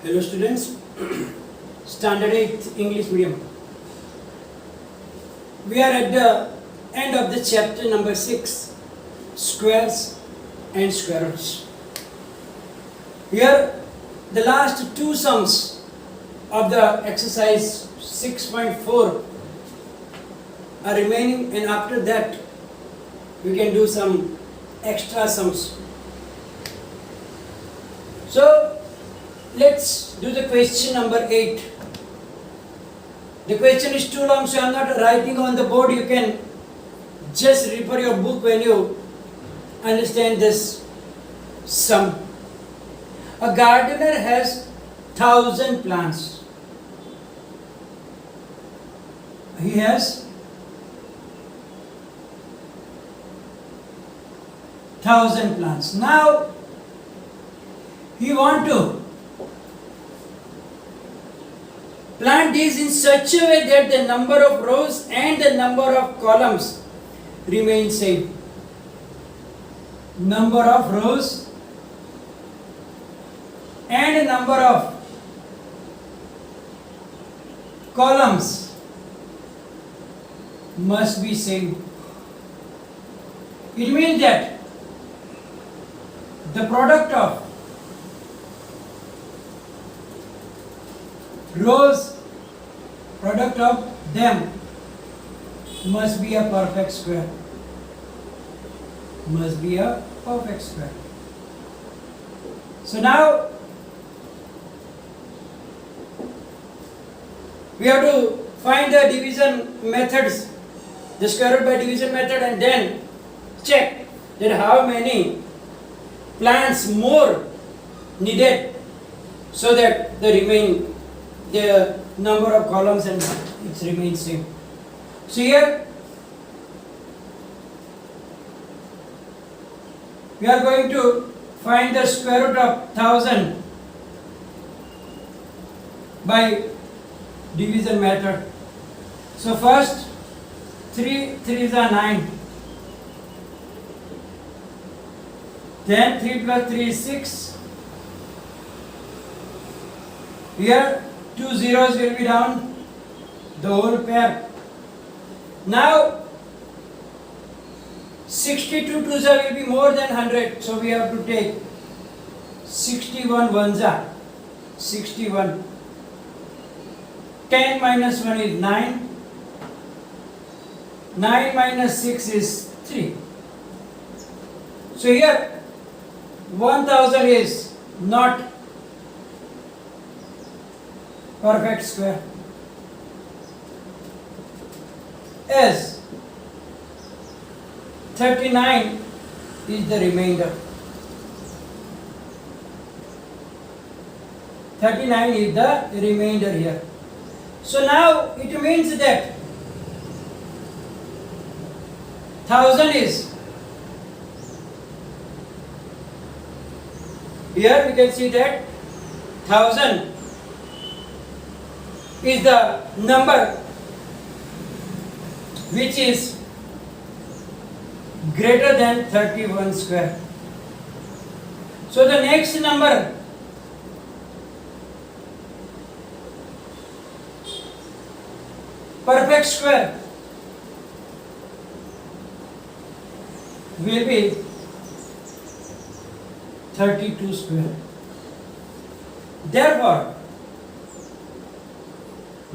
Hello students, Standard 8 English Medium. We are at the end of the chapter number 6, Squares and Square Roots. Here the last two sums of the exercise 6.4 are remaining, and after that we can do some extra sums. So let's do the question number 8. The question is too long, so I am not writing on the board. You can just refer your book when you understand this sum. A gardener has 1,000 plants. He has 1,000 plants. Now he want to plant these in such a way that the number of rows and the number of columns remain same. Number of rows and the number of columns must be same. It means that the product of rows, product of them must be a perfect square. Must be a perfect square. So now we have to find the division methods, the square root by division method, and then check that how many plants more needed so that the number of columns and it remains same. So here we are going to find the square root of 1,000 by division method. So first 3 3s are 9, then 3 plus 3 is 6. Here 2 zeros will be down, the whole pair. Now 62 twos will be more than 100, so we have to take 61 ones are 61. 10 minus 1 is 9. 9 minus 6 is 3. So here 1000 is not perfect square, as 39 is the remainder. 39 is the remainder here. So now it means that 1000 is, here we can see that 1000 is the number which is greater than 31 square. So the next number perfect square will be 32 square. Therefore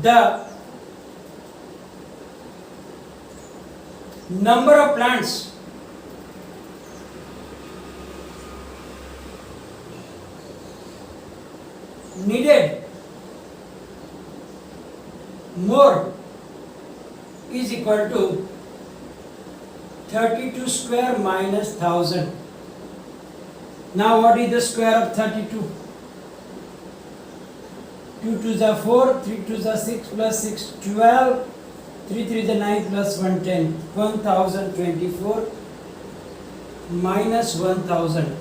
the number of plants needed more is equal to 32 square minus 1000. Now what is the square of 32? 2 2s are 4, 3 2s are 6 plus 6 12, 3 3 is 9 plus 1 10. 1024 minus 1000,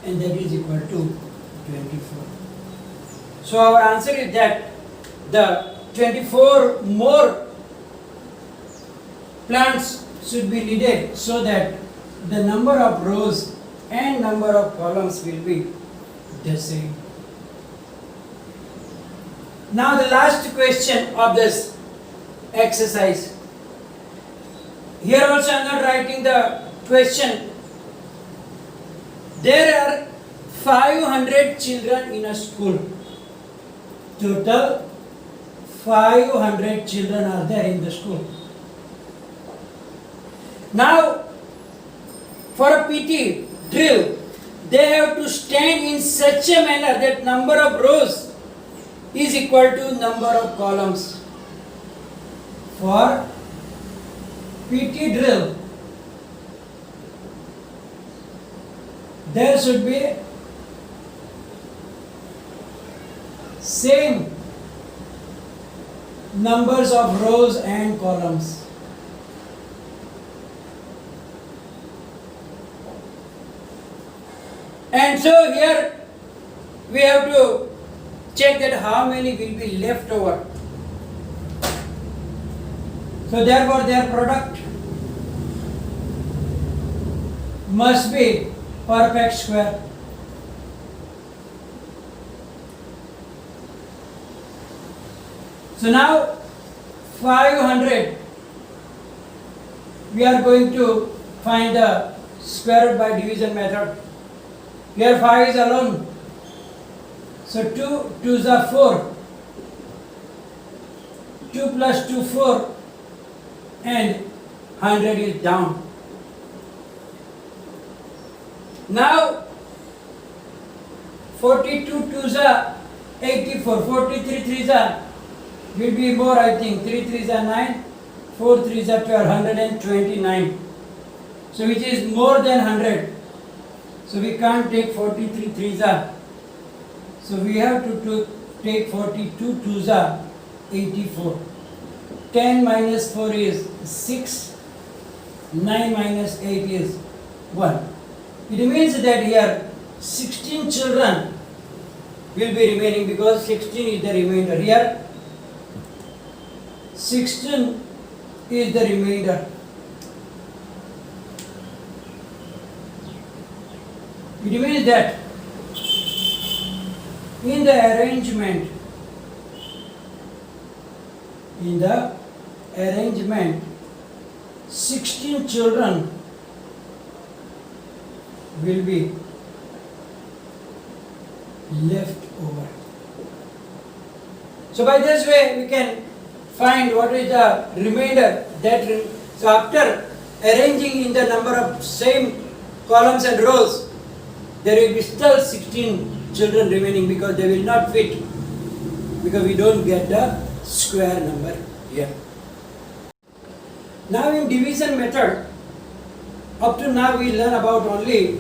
and that is equal to 24. So our answer is that the 24 more plants should be needed so that the number of rows and number of columns will be the same. Now the last question of this exercise. Here also I am not writing the question. There are 500 children in a school. Total 500 children are there in the school. Now, for a PT drill, they have to stand in such a manner that number of rows is equal to number of columns. For PT drill, there should be same numbers of rows and columns. And so here we have to check that how many will be left over. So therefore their product must be perfect square. So now 500 we are going to find the square root by division method. Here 5 is alone. So 2 2s are 4. 2 plus 2 4 and 100 is down. Now 42 2s are 84. 43 3s are will be more, I think. 3 3s are 9. 4 3s are 12. 129. So which is more than 100. So we can't take 43 3s are. So we have to take 42 2s are 84. 10 minus 4 is 6. 9 minus 8 is 1. It means that here 16 children will be remaining because 16 is the remainder. Here 16 is the remainder. It means that in the arrangement, 16 children will be left over. So by this way we can find what is the remainder so after arranging in the number of same columns and rows, there will be still 16 children remaining because they will not fit, because we don't get the square number here. Now in division method, up to now we learn about only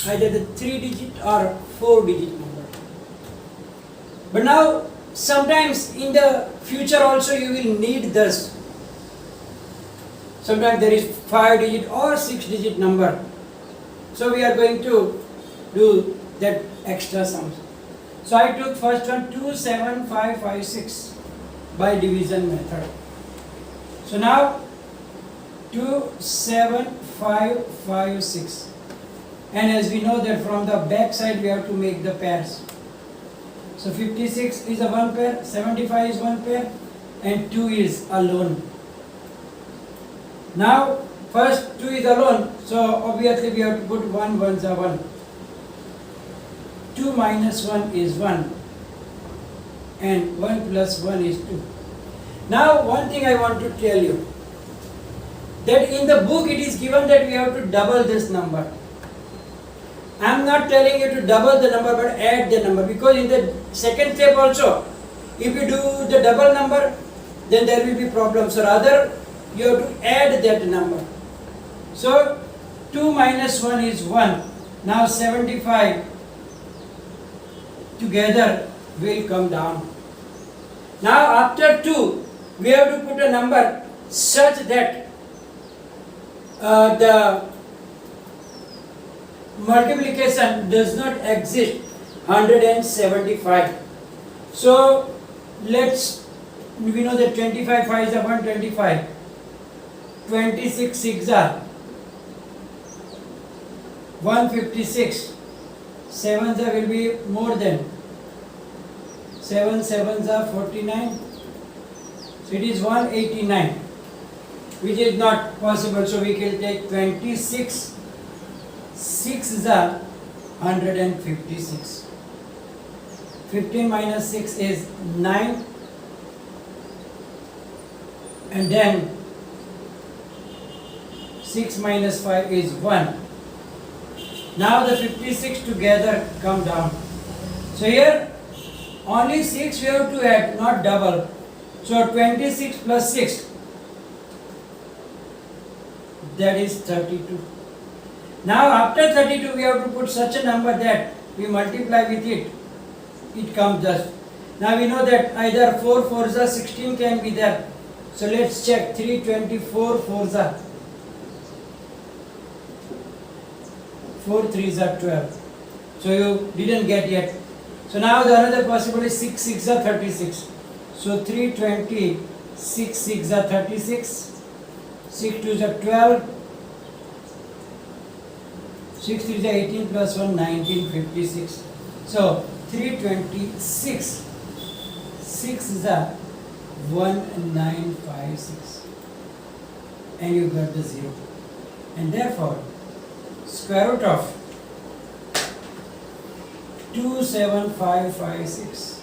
either the 3-digit or 4-digit number. But now sometimes in the future also you will need this. Sometimes there is 5-digit or 6-digit number. So we are going to do that extra sums. So I took first one 2 7 5 5 6 by division method. So now 2 7 5 5 6, and as we know that from the back side we have to make the pairs. So 56 is a one pair, 75 is one pair, and 2 is alone. Now first 2 is alone, so obviously we have to put 1 ones are 1. 2 minus 1 is 1, and 1 plus 1 is 2. Now one thing I want to tell you, that in the book it is given that we have to double this number. I am not telling you to double the number but add the number, because in the second step also, if you do the double number, then there will be problems. So rather you have to add that number. So 2 minus 1 is 1. Now 75 together will come down. Now after 2, we have to put a number such that the multiplication does not exist 175. So we know that 25 5s are 125, 26 6s are 156, 7s will be more than 7 sevens are 49. So it is 189, which is not possible. So we can take 26. 6 is a 156. 15 minus 6 is 9. And then 6 minus 5 is 1. Now the 56 together come down. So here only 6 we have to add, not double. So 26 plus 6, that is 32. Now after 32 we have to put such a number that we multiply with it, it comes just. Now we know that either 4 4s are 16 can be there. So let's check. 3 24 4s are 4 3s are 12. So you didn't get yet. So now the another possible is 6 6 are 36. So 3 20 6 6 are 36. 6 2s are 12. 6 3s are 18 plus 1 19 56. So 326. 6 is a 1956. And you got the 0. And therefore square root of 27556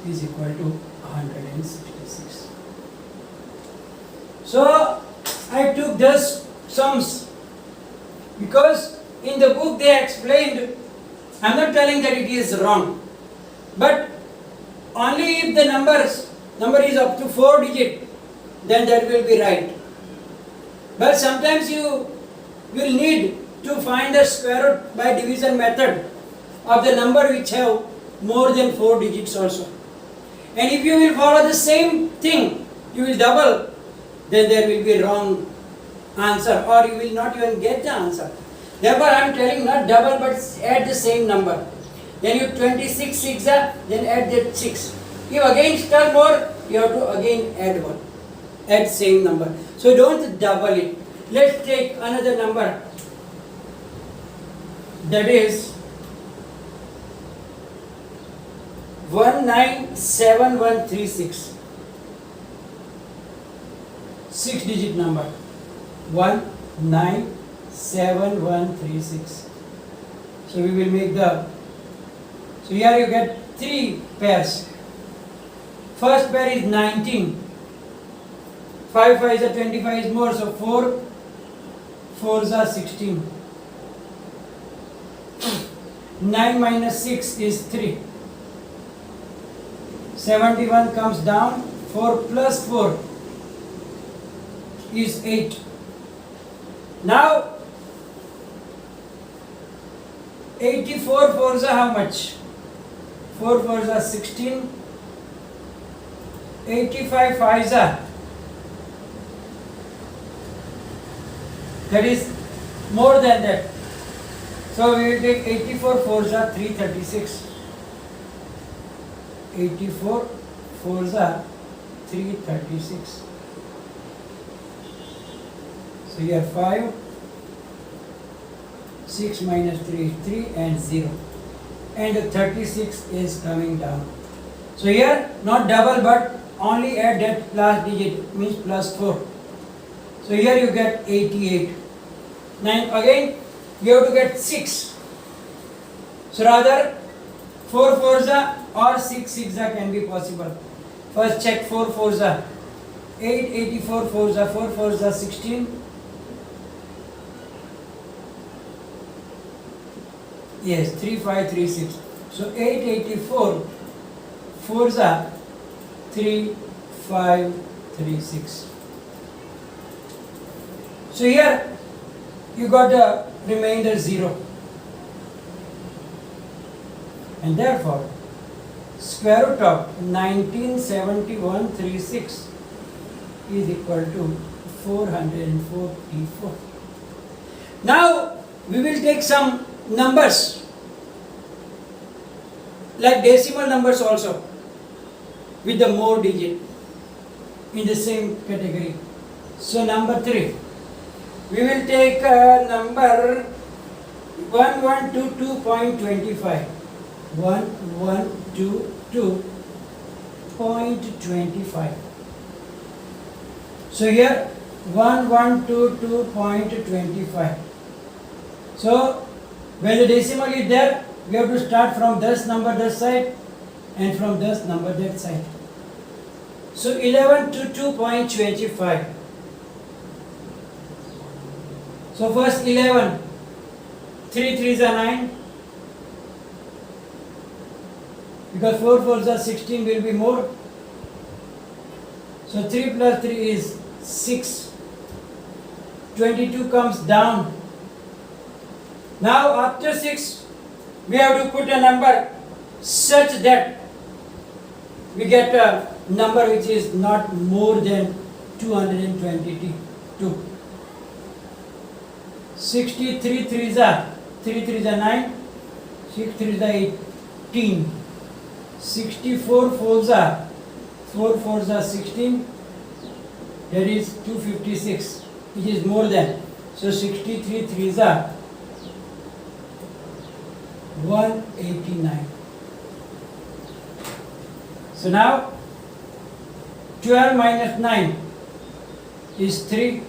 is equal to 166. So I took those sums because in the book they explained, I am not telling that it is wrong, but only if the number is up to 4 digit, then that will be right. But sometimes you will need to find the square root by division method of the number which have more than 4 digits also. And if you will follow the same thing, you will double, then there will be wrong answer, or you will not even get the answer. Therefore I am telling not double but add the same number. Then you 26 6 are, then add that 6. If again still more, you have to again add 1. Add same number. So don't double it. Let's take another number. That is 197136. 6 digit number. 197136. So we will make the, so here you get 3 pairs. First pair is 19. 5 5s are 25 is more, so 4 4s are 16. 9 minus 6 is 3. 71 comes down. 4 plus 4 is 8. Now 84 4s are how much? 4 4s are 16. 85 5s are, that is more than that. So we will take 84 4s are 336. 84 4s are 336. So here 5, 6 minus 3 is 3 and 0. And the 36 is coming down. So here not double but only add that last digit, means plus 4. So here you get 88. Now again you have to get 6. So rather 4 4s or 6 6 can be possible. First check 4 4s. 8 84 4s, 4 4s 16. Yes, 3 5 3 6. So 884 4s 3 5 3 6. So here you got the remainder 0. And therefore square root of 197136 is equal to 444. Now we will take some numbers like decimal numbers also with the more digit in the same category. So number 3, we will take a number 1122.25. 1122.25. So here 1122.25. So when the decimal is there, we have to start from this number this side and from this number that side. So 1122.25. So first 11, 3 3s are 9, because 4 4s are 16 will be more. So 3 plus 3 is 6. 22 comes down. Now after 6, we have to put a number such that we get a number which is not more than 222. 63 3s are 3 3s are 9, 6 3s are 18. 64 4s are 4 4s are 16. That is 256, which is more than. So 63 3s are 189. So now 12 minus 9 is 3.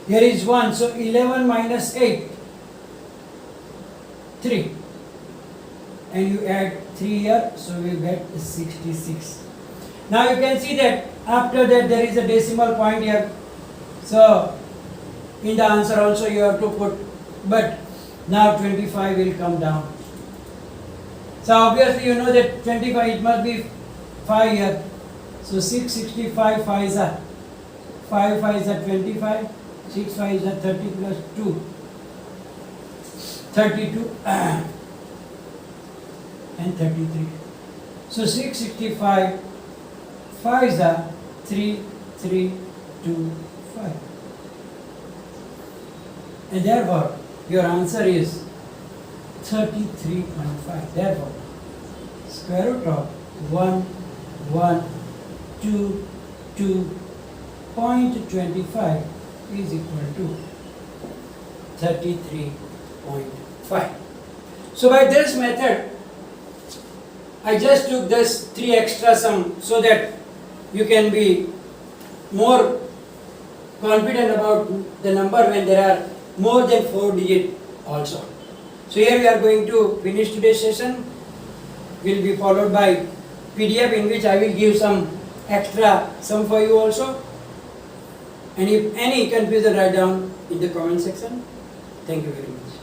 Here is 1, so 11 minus 8, 3. And you add 3 here, so we get 66. Now you can see that after that there is a decimal point here. So in the answer also you have to put, but now 25 will come down. So obviously you know that 25, it must be 5 here. So 665 5s are 5 5s are 25, 6 5s are 30 plus 2, 32 and 33. So 665 5s are 3 3 2 5. And therefore your answer is 33.5. Therefore square root of 1122.25 is equal to 33.5. So by this method, I just took this 3 extra sum so that you can be more confident about the number when there are more than 4 digits also. So here we are going to finish today's session. Will be followed by PDF, in which I will give some extra sum for you also. And if any confusion, write down in the comment section. Thank you very much.